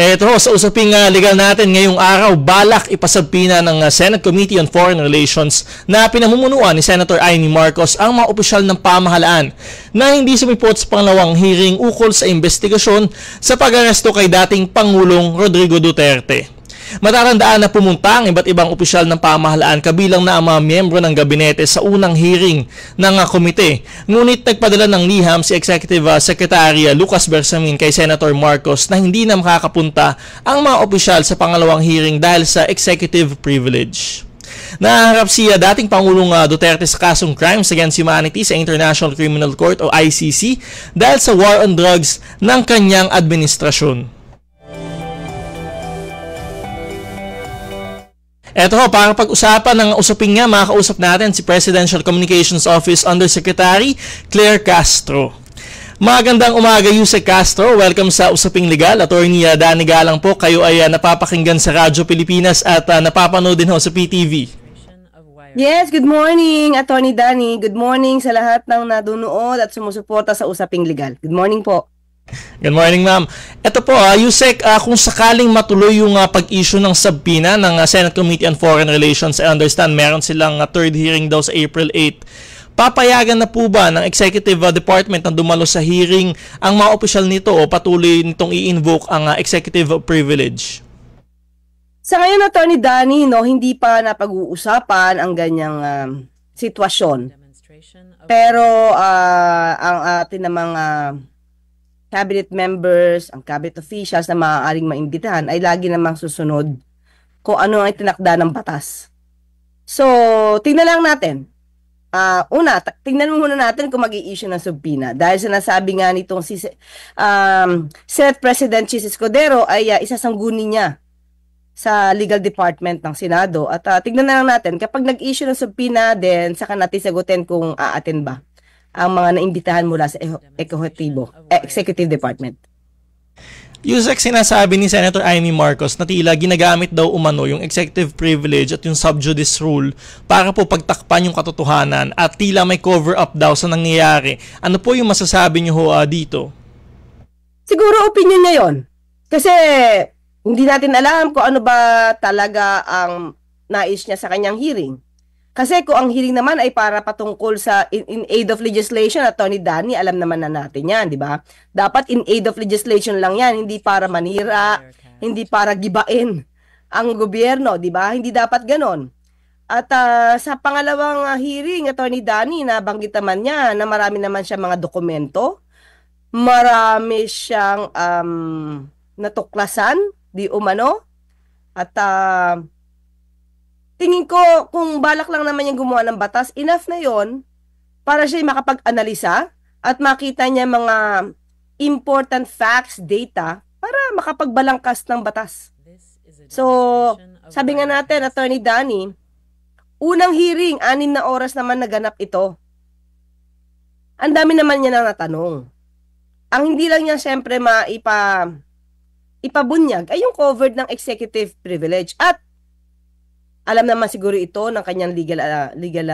Eto sa usaping legal natin ngayong araw, balak ipasabpina ng Senate Committee on Foreign Relations na pinamumunuan ni Senator Amy Marcos ang mga opisyal ng pamahalaan na hindi sumipot sa pangalawang hearing ukol sa investigasyon sa pag-aresto kay dating Pangulong Rodrigo Duterte. Matatandaan na pumunta ang iba't ibang opisyal ng pamahalaan kabilang na ang mga miyembro ng gabinete sa unang hearing ng komite. Ngunit nagpadala ng liham si Executive Secretary Lucas Bersamin kay Senator Marcos na hindi na makakapunta ang mga opisyal sa pangalawang hearing dahil sa executive privilege. Naharap siya dating Pangulong Duterte sa kasong Crimes Against Humanity sa International Criminal Court o ICC dahil sa war on drugs ng kanyang administrasyon. Eto para pag-usapan ng usaping nga, makakausap natin si Presidential Communications Office Undersecretary Claire Castro. Magandang umaga, Yusek Castro. Welcome sa Usaping Legal. Attorney Danny Galang po. Kayo ay napapakinggan sa Radyo Pilipinas at napapanood din ho sa PTV. Yes, good morning, Attorney Danny. Good morning sa lahat ng nadunood at sumusuporta sa Usaping Legal. Good morning po. Good morning, ma'am. Ito po, Yusek, kung sakaling matuloy yung pag-issue ng subpoena ng Senate Committee on Foreign Relations, I understand meron silang third hearing daw sa April 8. Papayagan na po ba ng Executive Department na dumalo sa hearing ang mga opisyal nito o patuloy nitong i-invoke ang executive privilege? Sa ngayon, Attorney Danny, hindi pa napag-uusapan ang ganyang sitwasyon. Pero ang atin namang cabinet members, ang cabinet officials na maaaring maimbitahan ay lagi namang susunod kung ano ang itinakda ng batas. So, tingnan lang natin. Tingnan muna natin kung mag-i-issue ng subpoena. Dahil sinasabi nga nitong si Senate President Chis Escudero ay isasangguni niya sa legal department ng Senado. At tingnan na lang natin, kapag nag-issue ng subpoena, then saka natin sagutin kung aatin ba ang mga naimbitahan mula sa Executive Department. Yusek, sinasabi ni Senator Amy Marcos na tila ginagamit daw umano yung executive privilege at yung sub judice rule para po pagtakpan yung katotohanan at tila may cover-up daw sa nangyayari. Ano po yung masasabi niyo dito? Siguro opinion niya yun. Kasi hindi natin alam kung ano ba talaga ang nais niya sa kanyang hearing. Kasi kung ang hearing naman ay para patungkol sa in aid of legislation, Attorney Danny, alam naman na natin yan, di ba? Dapat in aid of legislation lang yan, hindi para manira, hindi para gibain ang gobyerno, di ba? Hindi dapat ganon. At sa pangalawang hearing, Attorney Danny, nabanggit naman niya na marami naman siya mga dokumento, marami siyang natuklasan, di umano, at tingin ko, kung balak lang naman yung gumawa ng batas, enough na yon para siya makapag-analisa at makita niya mga important facts, data, para makapagbalangkas ng batas. So, sabi nga natin, Attorney Danny, unang hearing, 6 na oras naman naganap ito. Ang dami naman niya na natanong. Ang hindi lang niya siyempre ipabunyag ay yung covered ng executive privilege. At alam naman siguro ito ng kanyang legal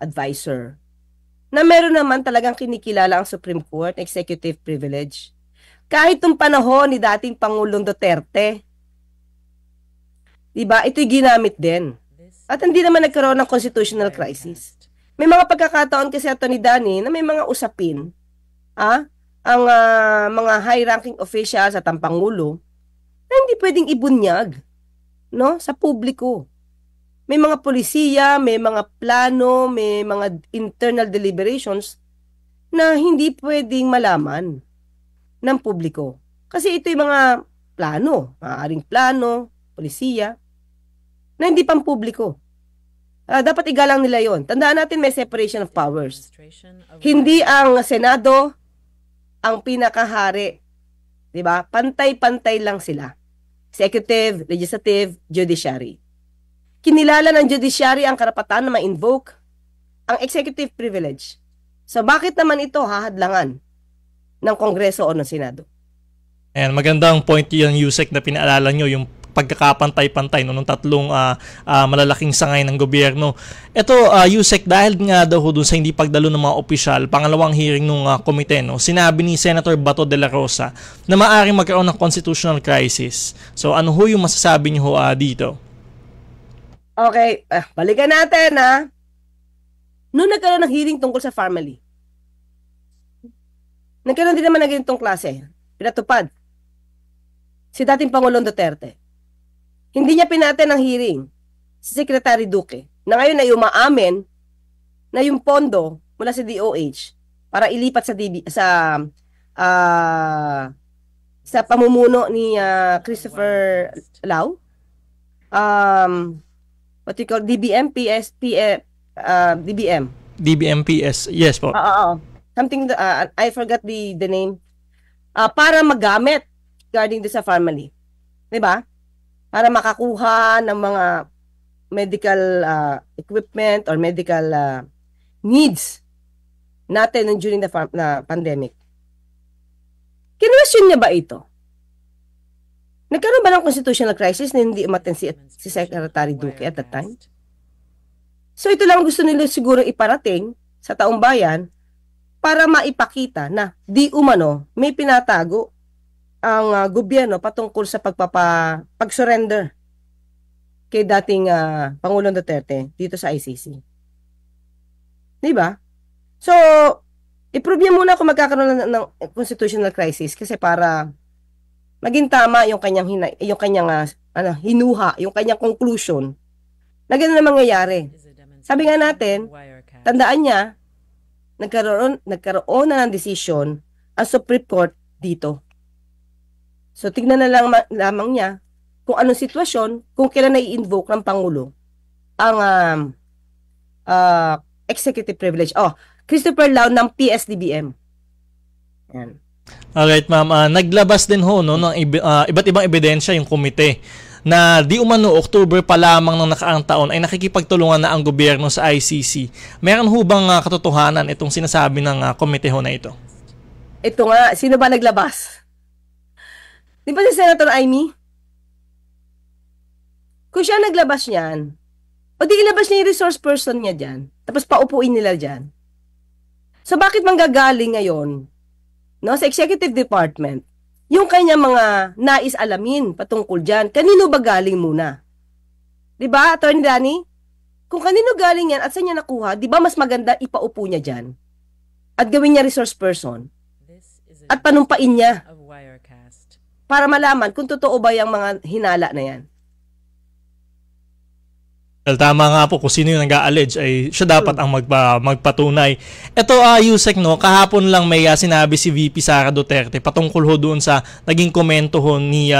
advisor na meron naman talagang kinikilala ang Supreme Court executive privilege. Kahit nung panahon ni dating Pangulong Duterte, diba, ito'y ginamit din. At hindi naman nagkaroon ng constitutional crisis. May mga pagkakataon kasi, Atty. Danny, na may mga usapin, ang mga high-ranking officials at ang Pangulo na hindi pwedeng ibunyag, no, sa publiko. May mga polisiya, may mga plano, may mga internal deliberations na hindi pwedeng malaman ng publiko. Kasi ito yung mga plano, maaaring plano, polisiya, na hindi pang publiko. Dapat igalang nila yon. Tandaan natin may separation of powers. Hindi ang Senado ang pinakahari. Diba? Pantay-pantay lang sila. Executive, Legislative, Judiciary. Kinilala ng Judiciary ang karapatan na ma-invoke ang executive privilege. So bakit naman ito hahadlangan ng Kongreso o ng Senado? Ayan, magandang point yung Yusek na pinaalala nyo, yung pagkakapantay-pantay no, ng tatlong malalaking sangay ng gobyerno. Ito, Yusek, dahil nga daw doon sa hindi pagdalo ng mga opisyal, pangalawang hearing ng komite, no, sinabi ni Senator Bato de la Rosa na maaaring magkaroon ng constitutional crisis. So ano ho yung masasabi niyo dito? Okay, balikan natin Noong nagkaroon ng hearing tungkol sa family, nagkaroon din naman ng ganitong klase. Pinatupad. Si dating Pangulong Duterte. Hindi niya pinaten ang hearing si Secretary Duque na ngayon ay umaamin na yung pondo mula sa DOH para ilipat sa pamumuno ni Christopher Lau. What you call DBM, DBM. DBMPS, yes po. Something, I forgot the name. Para magamit regarding sa family. Diba? Para makakuha ng mga medical equipment or medical needs natin during the pandemic. Kinwestiyon niya ba ito? Nagkaroon ba ng constitutional crisis na hindi umaten si Secretary Duque at that time? So ito lang gusto nila siguro iparating sa taong bayan para maipakita na di umano may pinatago ang gobyerno patungkol sa pag-surrender kay dating Pangulong Duterte dito sa ICC. Diba? So, i-prove niya muna kung magkakaroon ng constitutional crisis kasi para maging tama yung kanyang hinuha, yung kanyang conclusion na gano'n na mangyayari. Sabi nga natin, tandaan niya, nagkaroon na ng decision ang Supreme Court dito. So, tignan na lamang niya kung anong sitwasyon, kung kailan na i-invoke ng Pangulo ang executive privilege. Christopher Lau ng PSDBM. Yan. Alright, ma'am. Naglabas din ho no, ng iba't ibang ebidensya yung komite na di umano October pa lamang ng nakaraang taon ay nakikipagtulungan na ang gobyerno sa ICC. Meron ho bang katotohanan itong sinasabi ng komite ho na ito? Ito nga, sino ba naglabas? Di ba si Senator Amy? Kung siya naglabas niyan, o di ilabas niya yung resource person niya dyan, tapos paupuin nila dyan. So bakit manggagaling ngayon sa Executive Department yung kanya mga nais alamin patungkol dyan? Kanino ba galing muna? Diba, Atty. Danny? Kung kanino galing yan at saan niya nakuha, di ba mas maganda ipaupo niya dyan? At gawin niya resource person? At panumpain niya? Para malaman kung totoo ba yung mga hinala na yan. Well, tama nga po, kung sino yung nag-a-allege ay siya dapat ang magpatunay. Ito, Yusek, no, kahapon lang may sinabi si VP Sara Duterte patungkol ho doon sa naging komento ho ni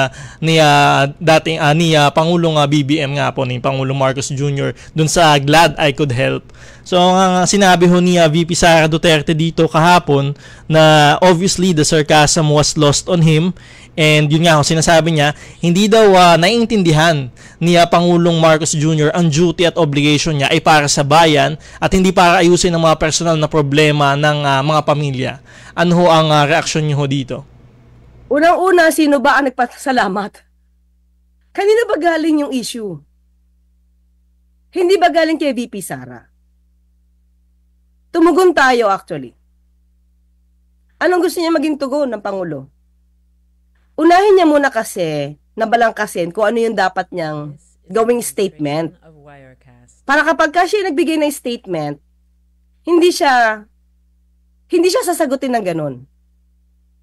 Pangulong BBM nga po, ni Pangulong Marcos Jr. doon sa Glad I Could Help. So, sinabi ho ni VP Sara Duterte dito kahapon na obviously the sarcasm was lost on him. And yun nga, sinasabi niya, hindi daw naiintindihan ni Pangulong Marcos Jr. ang duty at obligation niya ay para sa bayan at hindi para ayusin ang mga personal na problema ng mga pamilya. Ano ho ang reaksyon niyo ho dito? Unang-una, sino ba ang nagpasalamat? Kanina ba galing yung issue? Hindi ba galing kay VP Sara? Tumugon tayo actually. Anong gusto niya maging tugon ng Pangulo? Unahin niya muna kasi na balangkasin kung ano yung dapat niyang gawing statement. Para kapag siya nagbigay ng statement, hindi siya sasagutin ng ganun.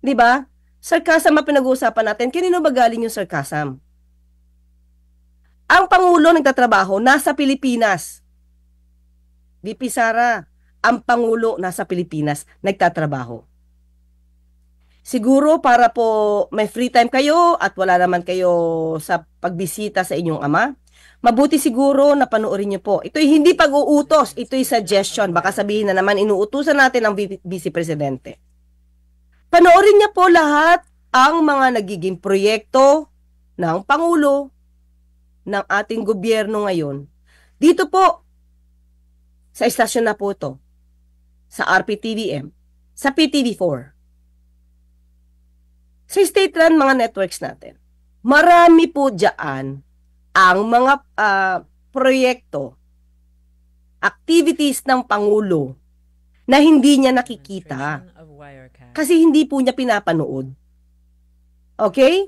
'Di ba? Sarcasm ang pinag-uusapan natin. Kanino ba galing yung sarcasm? Ang Pangulo nagtatrabaho nasa Pilipinas. VP Sara, ang Pangulo nasa Pilipinas nagtatrabaho. Siguro para po may free time kayo at wala naman kayo sa pagbisita sa inyong ama, mabuti siguro na panoorin niyo po. Ito'y hindi pag-uutos, ito'y suggestion. Baka sabihin na naman inuutusan natin ang Vice Presidente. Panoorin niya po lahat ang mga nagiging proyekto ng Pangulo ng ating gobyerno ngayon. Dito po, sa istasyon na po ito, sa RPTVM, sa PTV4. Sa state-run mga networks natin. marami po dyan ang mga proyekto, activities ng Pangulo na hindi niya nakikita kasi hindi po niya pinapanood. Okay?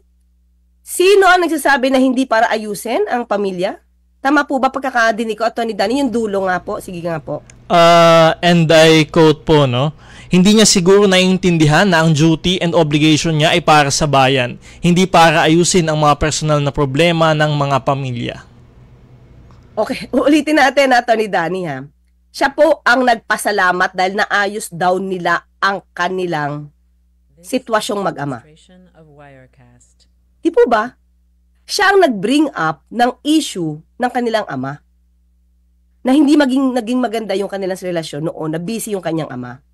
Sino ang nagsasabi na hindi para ayusin ang pamilya? Tama po ba pagkakadinig ko, Atty. Danny? Yung dulo nga po. Sige nga po. And I quote po, no? Hindi niya siguro naiintindihan na ang duty and obligation niya ay para sa bayan, hindi para ayusin ang mga personal na problema ng mga pamilya. Okay, ulitin natin, Atty. Danny, ha? Siya po ang nagpasalamat dahil naayos daw nila ang kanilang sitwasyong mag-ama. Di po ba? Siya ang nag-bring up ng issue ng kanilang ama na hindi naging maganda yung kanilang relasyon noon, na busy yung kanyang ama.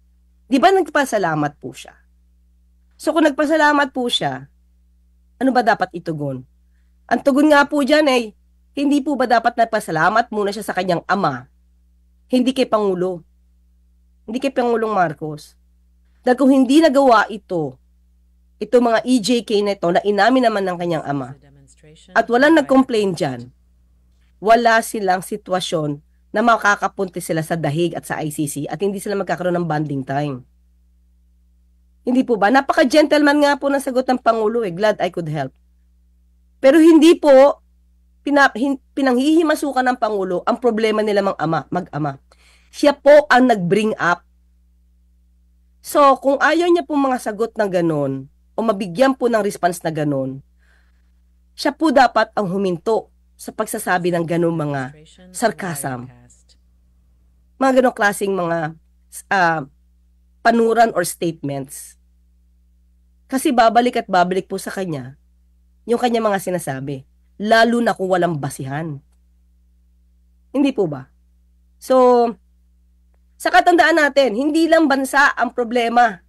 Di ba nagpasalamat po siya? So kung nagpasalamat po siya, ano ba dapat itugon? Ang tugon nga po dyan ay, hindi po ba dapat nagpasalamat muna siya sa kanyang ama? Hindi kay Pangulo. Hindi kay Pangulong Marcos. Dahil kung hindi nagawa ito mga EJK na ito na inamin naman ng kanyang ama, at walang nag-complain dyan, wala silang sitwasyon na makakapunti sila sa dahig at sa ICC at hindi sila magkakaroon ng bonding time. Hindi po ba? Napaka-gentleman nga po ng sagot ng Pangulo eh. Glad I could help. Pero hindi po pinanghihimasukan ng Pangulo ang problema nila mag-ama. Siya po ang nag-bring up. So, kung ayaw niya po mga sagot na ganon, o mabigyan po ng response na ganon, siya po dapat ang huminto sa pagsasabi ng ganon mga sarcasm. Mga ganong klaseng mga panuran or statements. Kasi babalik at babalik po sa kanya yung kanya mga sinasabi. Lalo na kung walang basihan. Hindi po ba? So, sa katandaan natin, hindi lang bansa ang problema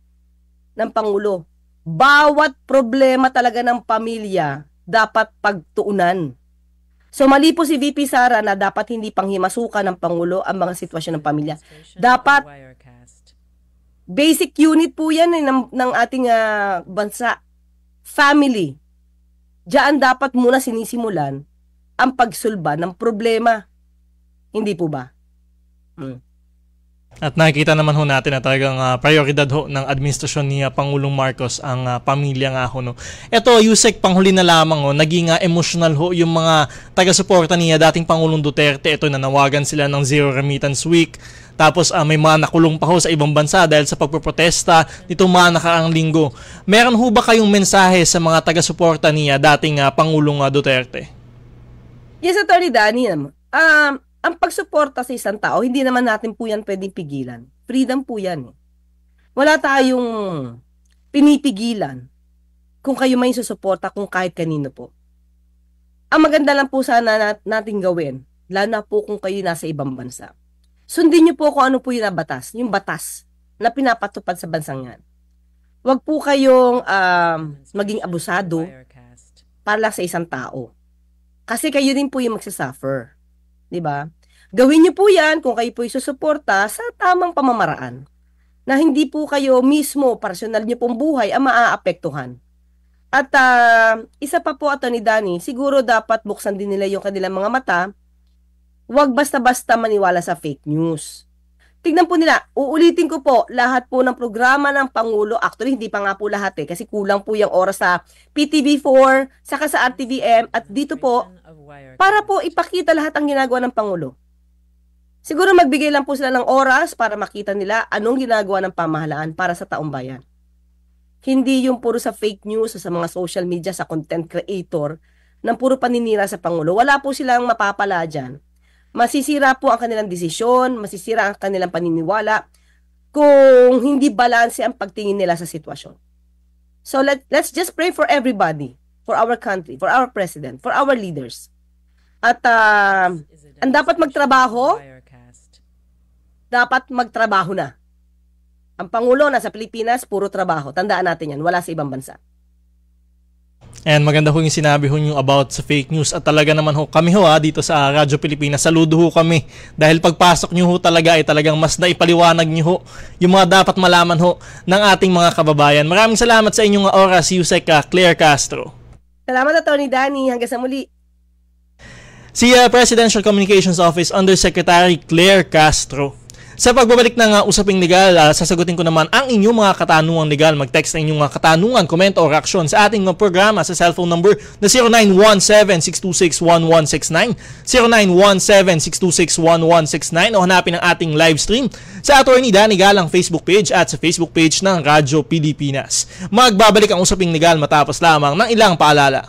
ng Pangulo. Bawat problema talaga ng pamilya dapat pagtuunan. So, mali po si VP Sara na dapat hindi panghimasukan ng Pangulo ang mga sitwasyon ng pamilya. Dapat, basic unit po yan ng ating bansa. Family. Diyan dapat muna sinisimulan ang pagsulba ng problema. Hindi po ba? At nakikita naman ho natin na talagang prioridad ho ng administrasyon ni Pangulong Marcos ang pamilya nga ho. No? Ito, Yusek, panghuli na lamang ho, naging emotional ho yung mga taga-suporta niya dating Pangulong Duterte. Ito, nanawagan sila ng Zero Remittance Week. Tapos may mga nakulong pa ho sa ibang bansa dahil sa pagpoprotesta nitong mga nakaraang linggo. Meron ho ba kayong mensahe sa mga taga-suporta niya dating Pangulong Duterte? Yes, Atty. Danny. Ang pagsuporta sa isang tao, hindi naman natin po yan pwedeng pigilan. Freedom po yan. Wala tayong pinipigilan kung kayo may susuporta kung kahit kanino po. Ang maganda lang po sana natin gawin, lalo na po kung kayo nasa ibang bansa. Sundin niyo po kung ano po yung batas, yung batas na pinapatupad sa bansang yan. Huwag po kayong maging abusado para lang sa isang tao. Kasi kayo din po yung magsasuffer. Diba? Gawin niyo po yan kung kayo po isusuporta sa tamang pamamaraan. Na hindi po kayo mismo, personal niyo pong buhay ang maaapektuhan. At isa pa po, Atty. Danny, siguro dapat buksan din nila yung kanilang mga mata. Huwag basta-basta maniwala sa fake news. Tignan po nila, uulitin ko po, lahat po ng programa ng Pangulo, actually hindi pa nga po lahat kasi kulang po yung oras sa PTV4, saka sa RTVM, at dito po, para po ipakita lahat ang ginagawa ng Pangulo. Siguro magbigay lang po sila ng oras para makita nila anong ginagawa ng pamahalaan para sa taong bayan. Hindi yung puro sa fake news, sa mga social media, sa content creator, ng puro paninira sa Pangulo. Wala po silang mapapala dyan. Masisira po ang kanilang desisyon, masisira ang kanilang paniniwala kung hindi balanse ang pagtingin nila sa sitwasyon. So let's just pray for everybody, for our country, for our president, for our leaders. At ang dapat magtrabaho na. Ang Pangulo nasa Pilipinas, puro trabaho. Tandaan natin yan, wala sa ibang bansa. And maganda ho yung sinabi ho nyo about sa fake news. At talaga naman ho, kami ho dito sa Radyo Pilipinas, saludo ho kami. Dahil pagpasok nyo ho talaga ay talagang mas naipaliwanag nyo ho yung mga dapat malaman ho ng ating mga kababayan. Maraming salamat sa inyong oras, Yusek Claire Castro. Salamat, Atty. Danny. Hanggang sa muli. Si Presidential Communications Office Undersecretary Claire Castro. Sa pagbabalik ng usaping legal, sasagutin ko naman ang inyong mga katanungang legal. Mag-text na inyong mga katanungan, komento o reaksyon sa ating programa sa cellphone number na 0917-626-1169, 0917-626-1169 o hanapin ang ating live stream sa Atty. Danny Galang Facebook page at sa Facebook page ng Radyo Pilipinas. Magbabalik ang usaping legal matapos lamang ng ilang paalala.